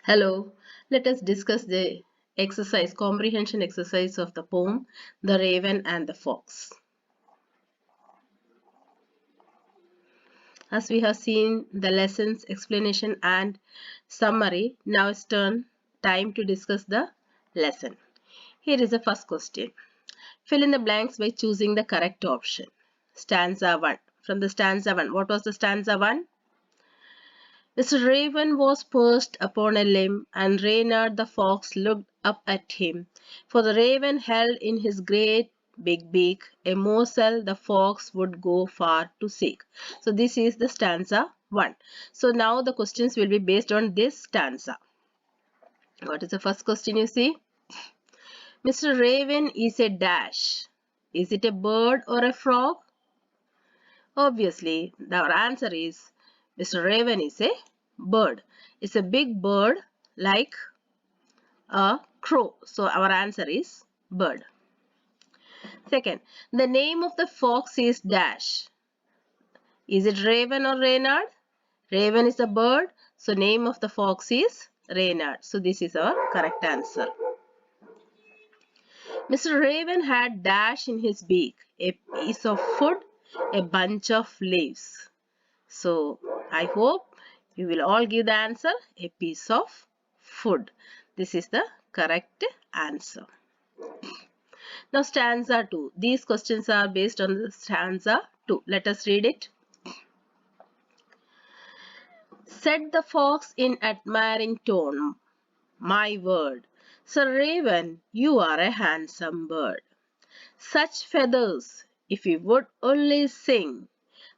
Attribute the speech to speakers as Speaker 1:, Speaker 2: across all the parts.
Speaker 1: Hello, let us discuss the comprehension exercise of the poem The Raven and the Fox. As we have seen the lessons, explanation and summary, now it's time to discuss the lesson. Here is the first question. Fill in the blanks by choosing the correct option. Stanza 1. From the stanza 1, what was the stanza 1? Mr. Raven was perched upon a limb, and Reynard the fox looked up at him. For the raven held in his great big beak a morsel the fox would go far to seek. So this is the stanza 1. So now the questions will be based on this stanza. What is the first question you see? Mr. Raven is a dash. Is it a bird or a frog? Obviously, our answer is Mr. Raven is a bird. It's a big bird like a crow. So our answer is bird. Second, the name of the fox is dash. Is it Raven or Reynard? Raven is a bird. So name of the fox is Reynard. So this is our correct answer. Mr. Raven had dash in his beak, a piece of food, a bunch of leaves. So I hope you will all give the answer, a piece of food. This is the correct answer. Now stanza 2. These questions are based on the stanza 2. Let us read it. Said the fox in admiring tone, my word, Sir Raven, you are a handsome bird. Such feathers, if you would only sing,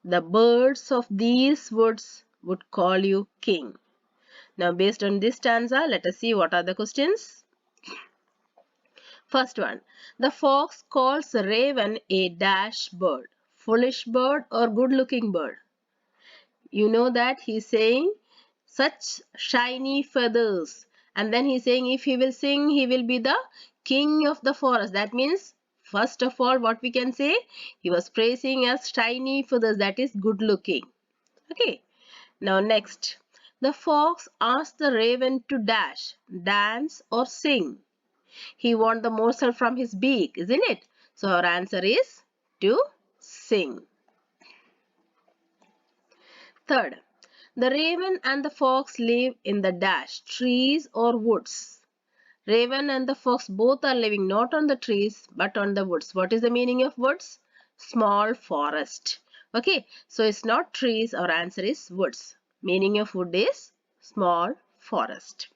Speaker 1: the birds of these woods would call you king. Now based on this stanza, let us see what are the questions. First one, the fox calls the raven a dash bird, foolish bird or good looking bird. You know that he's saying such shiny feathers, and then he's saying if he will sing, he will be the king of the forest. That means first of all what we can say, he was praising as shiny feathers, that is good looking. Okay. Now next, the fox asked the raven to dash, dance or sing. He want the morsel from his beak, isn't it? So our answer is to sing. Third, the raven and the fox live in the dash, trees or woods. Raven and the fox both are living not on the trees but on the woods. What is the meaning of woods? Small forest. Okay, so it's not trees, our answer is woods. Meaning of wood is small forest.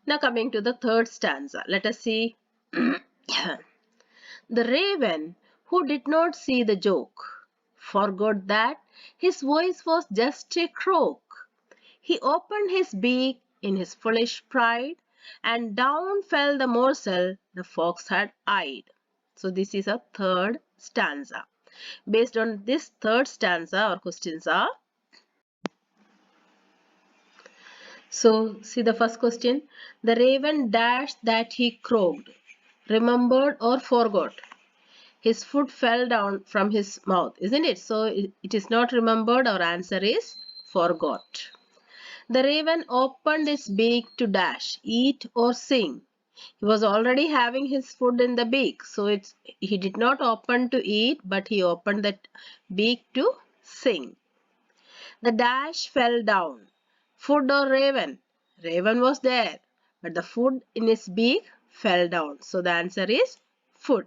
Speaker 1: Now coming to the third stanza, let us see. The raven, who did not see the joke, forgot that his voice was just a croak. He opened his beak in his foolish pride, and down fell the morsel the fox had eyed. So this is a third stanza. Based on this third stanza, our questions are. So see the first question. The raven dashed that he croaked, remembered or forgot. His foot fell down from his mouth, isn't it? So it is not remembered. Our answer is forgot. The raven opened his beak to dash, eat or sing. He was already having his food in the beak. So he did not open to eat, but he opened that beak to sing. The dash fell down. Food or raven? Raven was there, but the food in his beak fell down. So the answer is food.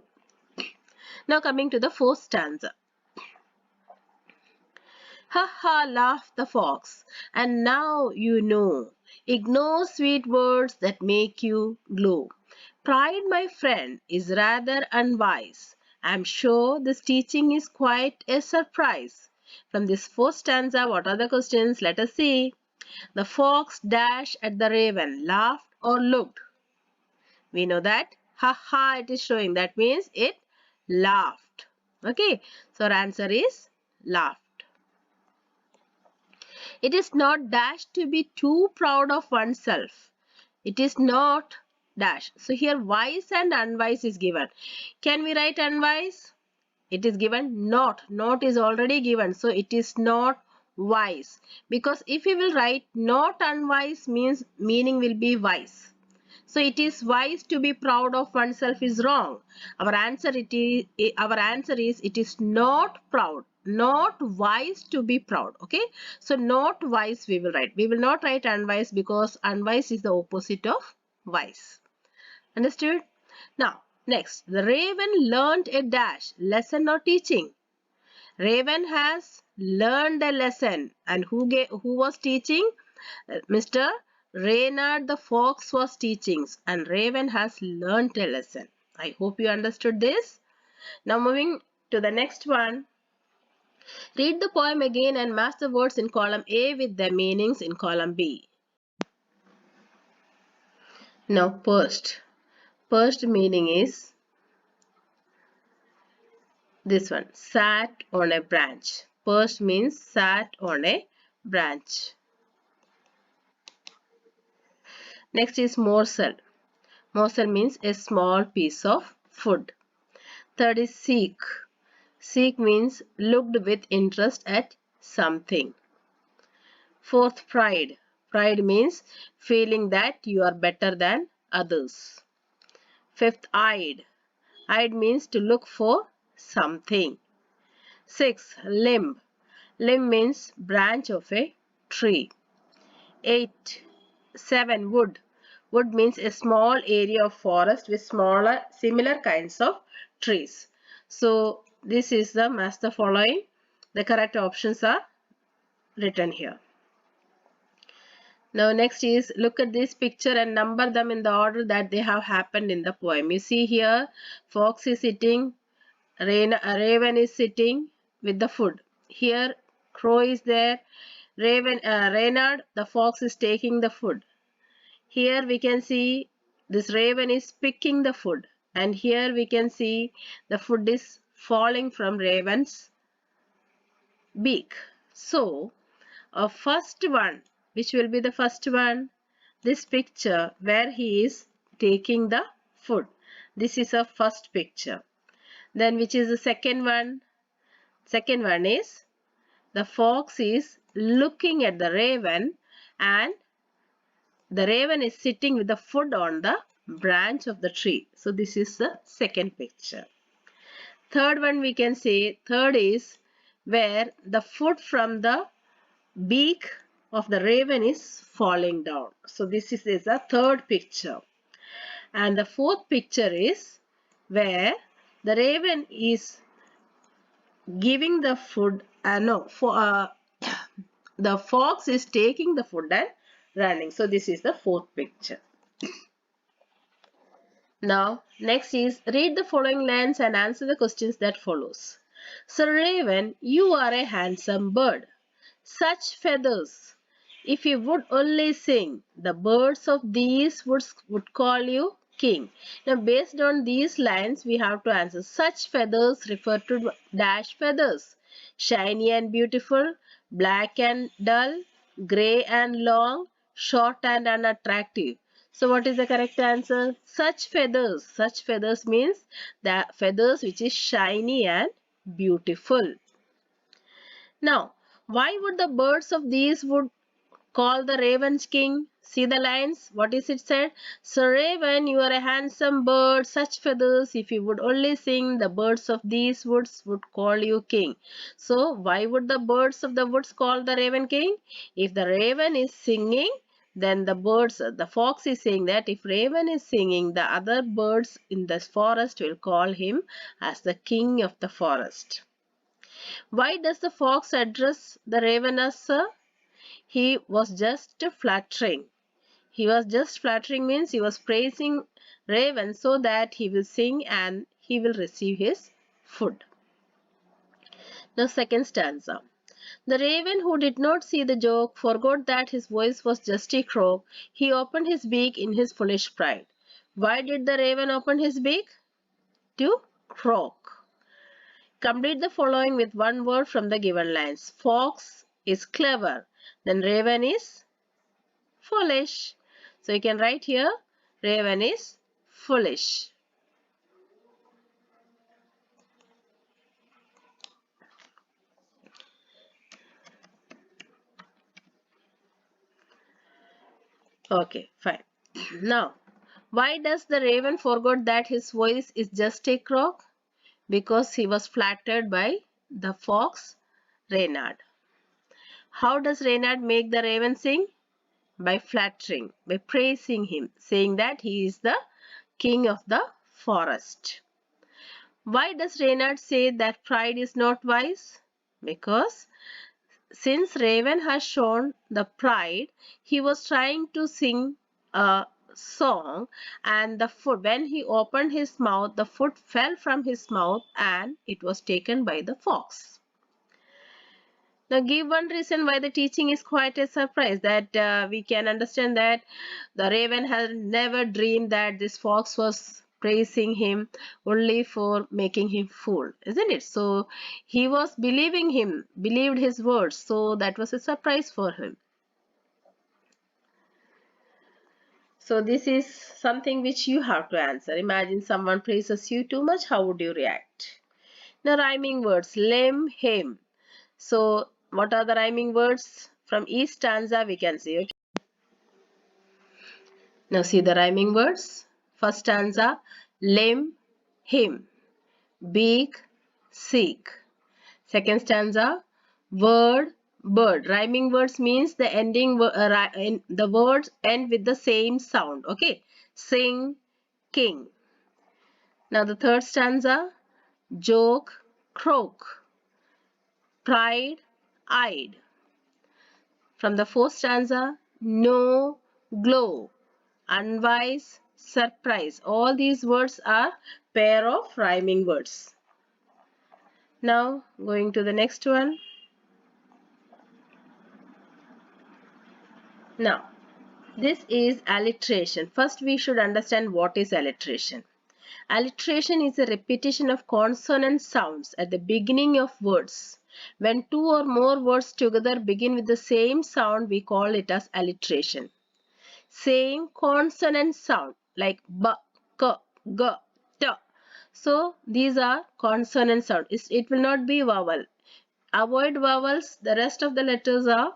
Speaker 1: Now coming to the fourth stanza. Ha ha, laughed the fox, and now you know. Ignore sweet words that make you glow. Pride, my friend, is rather unwise. I'm sure this teaching is quite a surprise. From this fourth stanza, what are the questions? Let us see. The fox dashed at the raven, laughed or looked. We know that. Ha ha, it is showing. That means it laughed. Okay, so our answer is laughed. It is not dash to be too proud of oneself. It is not dash. So here wise and unwise is given. Can we write unwise? It is given not. Not is already given. So it is not wise. Because if we will write not unwise means meaning will be wise. So it is wise to be proud of oneself is wrong. Our answer is it is not proud, not wise to be proud. Okay. So not wise we will write. We will not write unwise because unwise is the opposite of wise. Understood? Now next, the raven learned a dash lesson or teaching. Raven has learned a lesson, and who was teaching? Mr. Reynard the fox was teaching, and Raven has learnt a lesson. I hope you understood this. Now moving to the next one. Read the poem again and match the words in column A with their meanings in column B. Now perched. Perched meaning is this one. Sat on a branch. Perched means sat on a branch. Next is morsel. Morsel means a small piece of food. Third is seek. Seek means looked with interest at something. Fourth, pride. Pride means feeling that you are better than others. Fifth, eyed. Eyed means to look for something. Sixth, limb. Limb means branch of a tree. 8. 7. Wood. Wood means a small area of forest with similar kinds of trees. So this is the match the following. The correct options are written here. Now next is look at this picture and number them in the order that they have happened in the poem. You see here, fox is sitting, raven is sitting with the food. Here, crow is there. Reynard, the fox, is taking the food. Here we can see this raven is picking the food, and here we can see the food is falling from raven's beak. So, first one, which will be the first one? This picture where he is taking the food. This is a first picture. Then which is the second one? Second one is the fox is looking at the raven, and the raven is sitting with the food on the branch of the tree. So this is the second picture. Third one we can say, third is where the food from the beak of the raven is falling down. So this is a third picture. And the fourth picture is where the raven is giving the food, the fox is taking the food and running. So this is the fourth picture. Now next is read the following lines and answer the questions that follows. Sir Raven, you are a handsome bird. Such feathers! If you would only sing, the birds of these woods would call you king. Now based on these lines, we have to answer. Such feathers refer to dash feathers. Shiny and beautiful, black and dull, grey and long, short and unattractive. So what is the correct answer? Such feathers. Such feathers means the feathers which is shiny and beautiful. Now, why would the birds of these wood call the ravens king? See the lines. What is it said? Sir Raven, you are a handsome bird, such feathers. If you would only sing, the birds of these woods would call you king. So, why would the birds of the woods call the raven king? If the raven is singing, then the fox is saying that if raven is singing, the other birds in the forest will call him as the king of the forest. Why does the fox address the raven as sir? He was just flattering. He was just flattering means he was praising raven so that he will sing and he will receive his food. The second stanza. The raven who did not see the joke forgot that his voice was just a croak. He opened his beak in his foolish pride. Why did the raven open his beak? To croak. Complete the following with one word from the given lines. Fox is clever. Then raven is foolish. So you can write here, raven is foolish. Okay, fine. Now, why does the raven forget that his voice is just a croak? Because he was flattered by the fox Reynard. How does Reynard make the raven sing? By flattering, by praising him, saying that he is the king of the forest. Why does Reynard say that pride is not wise? Because since Raven has shown the pride, he was trying to sing a song, and the food, when he opened his mouth, the food fell from his mouth and it was taken by the fox. Now give one reason why the teaching is quite a surprise, that we can understand that the raven had never dreamed that this fox was praising him only for making him fool, isn't it? So he was believing him, believed his words, so that was a surprise for him. So this is something which you have to answer. Imagine someone praises you too much, how would you react? Now rhyming words, limb, him. So what are the rhyming words? From each stanza we can see. Okay? Now see the rhyming words. First stanza, limb, him. Beak, seek. Second stanza, word, bird. Rhyming words means the the words end with the same sound. Okay. Sing, king. Now the third stanza, joke, croak. Pride, eyed. From the fourth stanza, know, glow. Unwise, surprise. All these words are pair of rhyming words. Now going to the next one. Now this is alliteration. First we should understand what is alliteration. Alliteration is a repetition of consonant sounds at the beginning of words. When two or more words together begin with the same sound, we call it as alliteration. Same consonant sound like b, k, g, t. So these are consonant sound. It will not be vowel. Avoid vowels. The rest of the letters are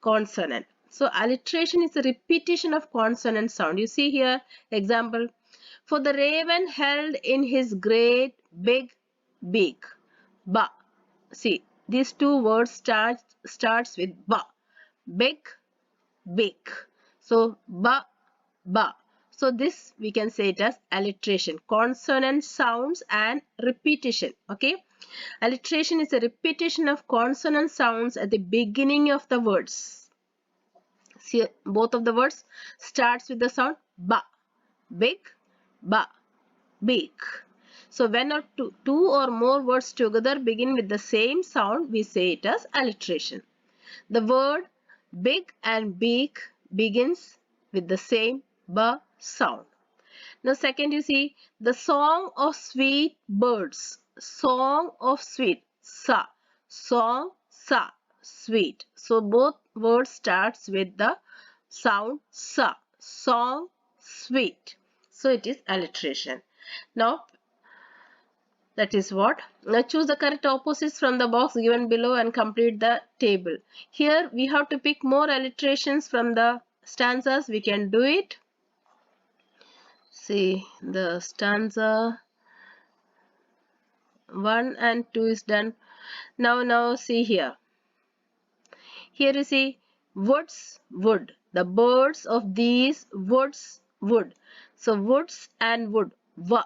Speaker 1: consonant. So alliteration is a repetition of consonant sound. You see here example. For the raven held in his great big beak. Ba. See these two words starts with ba. Big, big. So ba, ba. So this we can say it as alliteration. Consonant sounds and repetition. Okay. Alliteration is a repetition of consonant sounds at the beginning of the words. See, both of the words starts with the sound ba. Big, ba, big. So when two or more words together begin with the same sound, we say it as alliteration. The word big and big begins with the same ba sound. Now second you see the song of sweet birds. Song of sweet. Sa. Song, sa. Sweet. So both words starts with the sound sa. Song, sweet. So it is alliteration. Now that is what. Now choose the correct opposites from the box given below and complete the table. Here we have to pick more alliterations from the stanzas. We can do it. See the stanza 1 and 2 is done. Now see here. Here you see woods, wood. The birds of these woods, wood. So woods and wood. Va,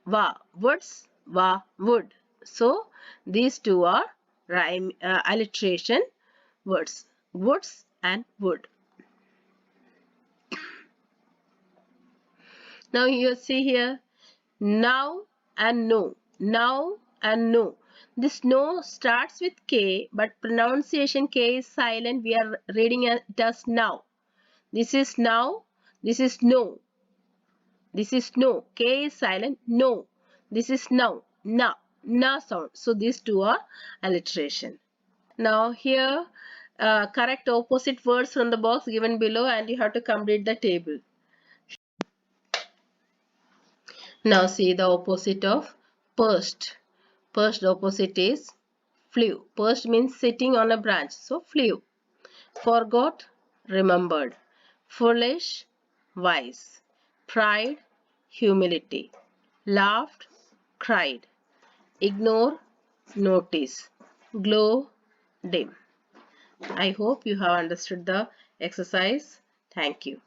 Speaker 1: va. Woods, va, wood. So these two are alliteration words. Woods and wood. Now you see here now and no. Now and no. This no starts with K, but pronunciation K is silent. We are reading it as now. This is now. This is no. This is no. K is silent. No. This is now. Na. Na sound. So these two are alliteration. Now here correct opposite words from the box given below and you have to complete the table. Now see the opposite of perched. Perched opposite is flew. Perched means sitting on a branch. So flew. Forgot, remembered. foolish, wise, pride, humility, laughed, cried, ignore, notice, glow, dim. I hope you have understood the exercise. Thank you.